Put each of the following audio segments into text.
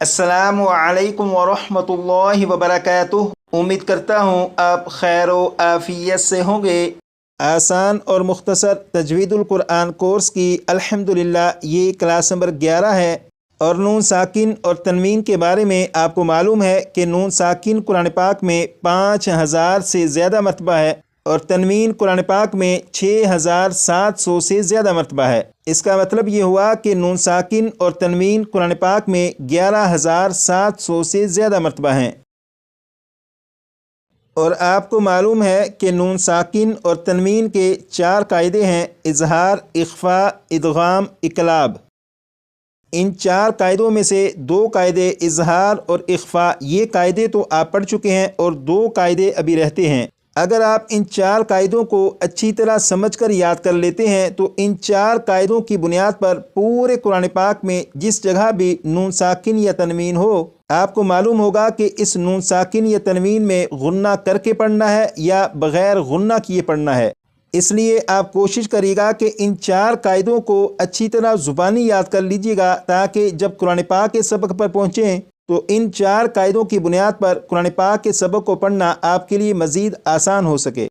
अस्सलामु अलैकुम वरहमतुल्लाहि वबरकातुह। उम्मीद करता हूँ आप खैर व आफियत से होंगे। आसान और मुख्तसर तजवीदुल कुरान कोर्स की अल्हम्दुलिल्लाह ये क्लास नंबर 11 है। और नून साकिन और तनवीन के बारे में आपको मालूम है कि नून साकिन कुरान पाक में 5000 से ज़्यादा मरतबा है और तनवीन कुरान पाक में 6700 से ज़्यादा मरतबा है। इसका मतलब ये हुआ कि नून साकिन और तनवीन कुरान पाक में 11700 से ज़्यादा मरतबा हैं। और आपको मालूम है कि नून साकिन और तनवीन के 4 कायदे हैं: इजहार, इख्फा, इदगाम, इकलाब। इन 4 कायदों में से 2 कायदे इजहार और इख्फा ये कायदे तो आप पढ़ चुके हैं और 2 कायदे अभी रहते हैं। अगर आप इन 4 कायदों को अच्छी तरह समझकर याद कर लेते हैं तो इन 4 कायदों की बुनियाद पर पूरे कुरान पाक में जिस जगह भी नून साकिन या तनवीन हो आपको मालूम होगा कि इस नून साकिन या तनवीन में गुन्ना करके पढ़ना है या बग़ैर गुन्ना किए पढ़ना है। इसलिए आप कोशिश करिएगा कि इन 4 कायदों को अच्छी तरह ज़ुबानी याद कर लीजिएगा ताकि जब कुरान पाक के सबक पर पहुँचें तो इन 4 कायदों की बुनियाद पर कुरान पाक के सबक को पढ़ना आपके लिए मज़ीद आसान हो सके।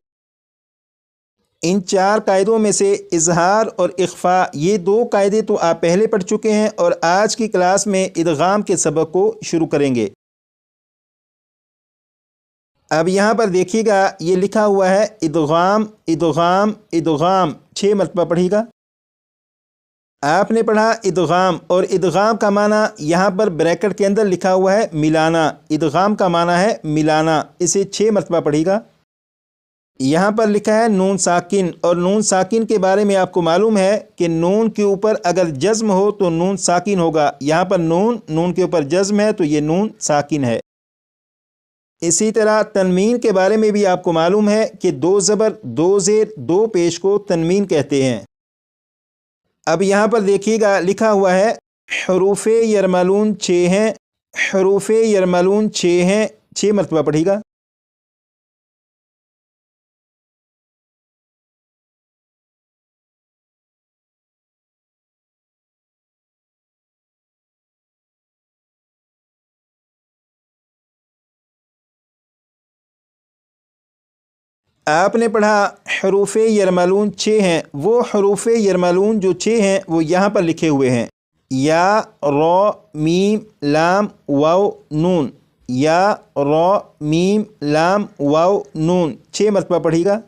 इन 4 कायदों में से इजहार और इख्फा ये 2 कायदे तो आप पहले पढ़ चुके हैं और आज की क्लास में इदगाम के सबक को शुरू करेंगे। अब यहाँ पर देखिएगा ये लिखा हुआ है इदगाम इदगाम इदगाम, 6 मरतबा पढ़िएगा। आपने पढ़ा इदगाम और इदगाम का माना यहाँ पर ब्रैकेट के अंदर लिखा हुआ है मिलाना। इदगाम का माना है मिलाना, इसे 6 मरतबा पढ़िएगा। यहाँ पर लिखा है नून साकिन और नून साकिन के बारे में आपको मालूम है कि नून के ऊपर अगर जज्म हो तो नून साकिन होगा। यहाँ पर नून के ऊपर जज्म है तो ये नून साकिन है। इसी तरह तनवीन के बारे में भी आपको मालूम है कि 2 ज़बर 2 ज़ेर 2 पेश को तनवीन कहते हैं। अब यहाँ पर देखिएगा लिखा हुआ है हरूफ़ यरमलून 6 हैं, हरूफ़ यरमलून 6 हैं, 6 मरतबा पढ़िएगा। आपने पढ़ा हरूफ़ यरमलून 6 हैं, वो हरूफ़ यरमलून जो 6 हैं वो यहाँ पर लिखे हुए हैं या रॉ मीम लाम वाव नून, या रॉ मीम लाम वाव नून, 6 मरतबा पढ़िएगा।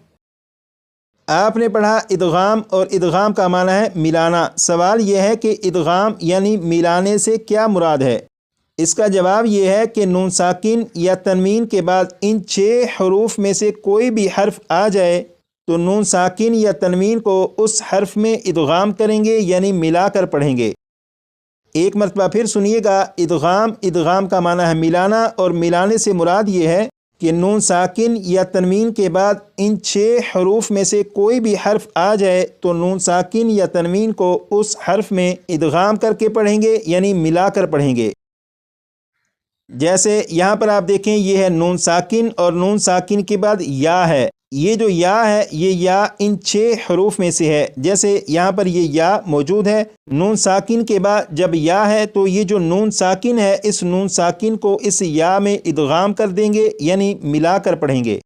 आपने पढ़ा इदगाम और इदगाम का माना है मिलाना। सवाल यह है कि इदगाम यानी मिलाने से क्या मुराद है। इसका जवाब ये है कि नून साकिन या तनवीन के बाद इन 6 हरूफ में से कोई भी हर्फ आ जाए तो नून साकिन या तनवीन को उस हर्फ में इदगाम करेंगे यानी मिलाकर पढ़ेंगे। एक मरतबा फिर सुनिएगा, इदगाम इदगाम का माना है मिलाना और मिलाने से मुराद ये है कि नून साकिन या तनवीन के बाद इन 6 हरूफ में से कोई भी हर्फ आ जाए तो नून साकिन या तनवीन को उस हर्फ में इदगाम करके पढ़ेंगे यानी मिलाकर पढ़ेंगे। जैसे यहाँ पर आप देखें ये है नून साकिन और नून साकिन के बाद या है। ये जो या है ये या इन 6 हरूफ में से है। जैसे यहाँ पर ये या मौजूद है, नून साकिन के बाद जब या है तो ये जो नून साकिन है इस नून साकिन को इस या में इदगाम कर देंगे यानी मिलाकर पढ़ेंगे।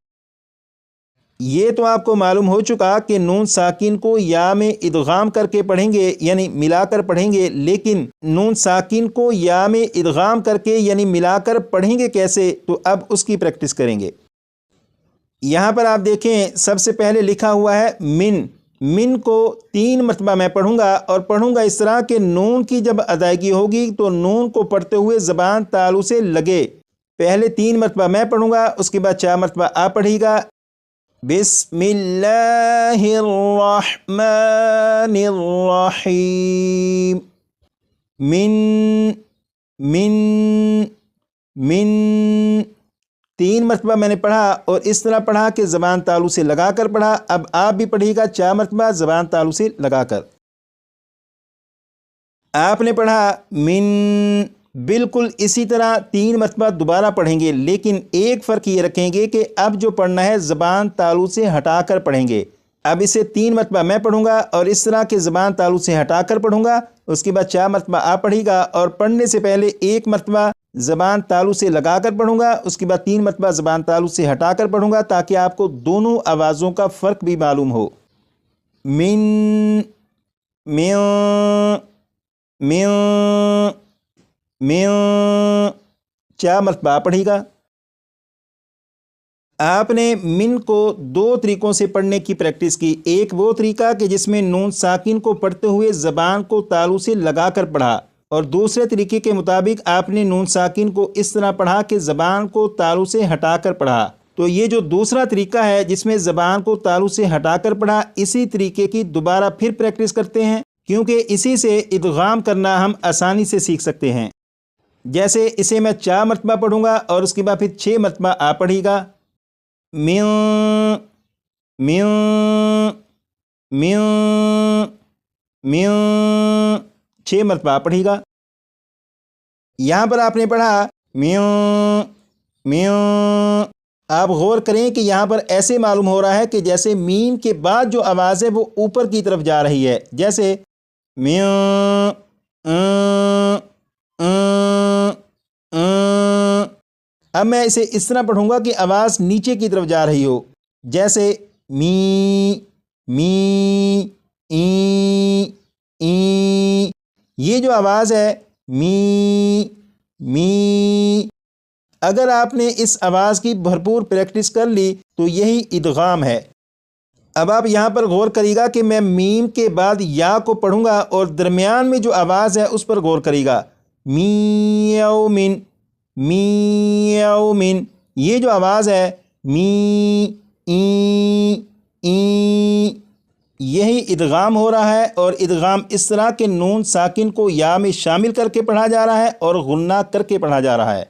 ये तो आपको मालूम हो चुका कि नून साकिन को या में इदगाम करके पढ़ेंगे यानी मिलाकर पढ़ेंगे, लेकिन नून साकिन को या में इदगाम करके यानी मिलाकर पढ़ेंगे कैसे, तो अब उसकी प्रैक्टिस करेंगे। यहाँ पर आप देखें सबसे पहले लिखा हुआ है मिन। मिन को 3 मरतबा मैं पढ़ूंगा और पढ़ूंगा इस तरह कि नून की जब अदायगी होगी तो नून को पढ़ते हुए ज़बान तालू से लगे। पहले 3 मरतबा मैं पढ़ूंगा, उसके बाद 4 मरतबा आप पढ़िएगा। बिस्मिल्लाहिर्रहमानिर्रहीम। मिन मिन मिन 3 मरतबा मैंने पढ़ा और इस तरह पढ़ा कि ज़बान तालू से लगाकर पढ़ा। अब आप भी पढ़िएगा 4 मरतबा ज़बान तालू से लगाकर। आपने पढ़ा मिन, बिल्कुल इसी तरह 3 मरतबा दोबारा पढ़ेंगे, लेकिन एक फ़र्क ये रखेंगे कि अब जो पढ़ना है ज़बान तालू से हटाकर पढ़ेंगे। اب اسے 3 مرتبہ میں پڑھوں گا اور اس طرح کہ زبان تالو سے ہٹا کر پڑھوں گا، اس کے بعد 4 مرتبہ آپ پڑھے گا اور پڑھنے سے پہلے 1 مرتبہ زبان تالو سے لگا کر پڑھوں گا، اس کے بعد 3 مرتبہ زبان تالو سے ہٹا کر پڑھوں گا تاکہ آپ کو دونوں آوازوں کا فرق بھی معلوم ہو۔ من، من، من، من، 4 مرتبہ آپ پڑھے گا۔ آپ نے من کو 2 طریقوں سے پڑھنے کی پریکٹس کی، ایک وہ طریقہ کہ جس میں نون ساکن کو پڑھتے ہوئے زبان کو تالو سے لگا کر پڑھا، اور دوسرے طریقے کے مطابق آپ نے نون ساکن کو اس طرح پڑھا کہ زبان کو تالو سے ہٹا کر پڑھا۔ تو یہ جو دوسرا طریقہ ہے جس میں زبان کو تالو سے ہٹا کر پڑھا، اسی طریقے کی دوبارہ پھر پریکٹس کرتے ہیں، کیونکہ اسی سے ادغام کرنا ہم آسانی سے سیکھ سکتے ہیں۔ جیسے اسے میں 4 مرتبہ پڑھوں گا اور اس کے بعد پھر 6 مرتبہ آپ پڑھے گا۔ من، من، من، من، 6 مرتبہ آپ پڑھے گا۔ یہاں پر آپ نے پڑھا من، من۔ آپ غور کریں کہ یہاں پر ایسے معلوم ہو رہا ہے کہ جیسے میم کے بعد جو آواز ہے وہ اوپر کی طرف جا رہی ہے، جیسے من، اب میں اسے اس طرح پڑھوں گا کہ آواز نیچے کی طرف جا رہی ہو، جیسے می، می، ای۔ یہ جو آواز ہے می، می، اگر آپ نے اس آواز کی بھرپور پریکٹس کر لی تو یہی ادغام ہے۔ اب آپ یہاں پر غور کریے گا کہ میں میم کے بعد یا کو پڑھوں گا اور درمیان میں جو آواز ہے اس پر غور کریے گا، میومن، میومن۔ یہ جو آواز ہے می، ای، یہی ادغام ہو رہا ہے، اور ادغام اس طرح کہ نون ساکن کو یا میں شامل کر کے پڑھا جا رہا ہے اور غنہ کر کے پڑھا جا رہا ہے۔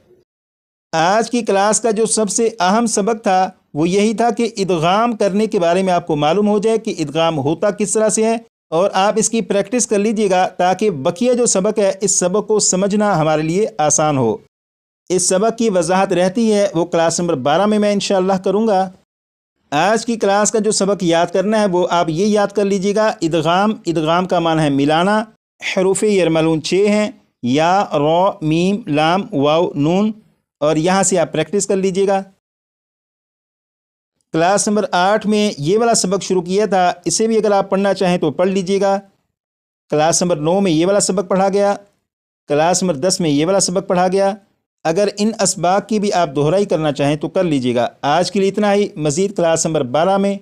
آج کی کلاس کا جو سب سے اہم سبق تھا وہ یہی تھا کہ ادغام کرنے کے بارے میں آپ کو معلوم ہو جائے کہ ادغام ہوتا کس طرح سے ہے، اور آپ اس کی پریکٹس کر لیجئے گا تاکہ بقیہ جو سبق ہے اس سبق کو سمجھنا ہمارے لیے آسان ہو۔ اس سبق کی وضاحت رہتی ہے وہ کلاس نمبر 12 میں انشاءاللہ کروں گا۔ آج کی کلاس کا جو سبق یاد کرنا ہے وہ آپ یہ یاد کر لیجئے گا، ادغام، ادغام کا معنی ہے ملانا، حروف یرملون 6 ہیں، یا، رو، میم، لام، واو، نون، اور یہاں سے آپ پریکٹس کر لیجئے گا۔ کلاس نمبر 8 میں یہ والا سبق شروع کیا تھا، اسے بھی اگر آپ پڑھنا چاہیں تو پڑھ لیجئے گا۔ کلاس نمبر 9 میں یہ والا سبق پڑھا گیا، کلاس نمبر 10 میں یہ والا سبق پڑھا گیا۔ اگر ان اسباق کی بھی آپ دہرائی کرنا چاہیں تو کر لیجئے گا۔ آج کے لیے اتنا ہی، مزید کلاس نمبر 12 میں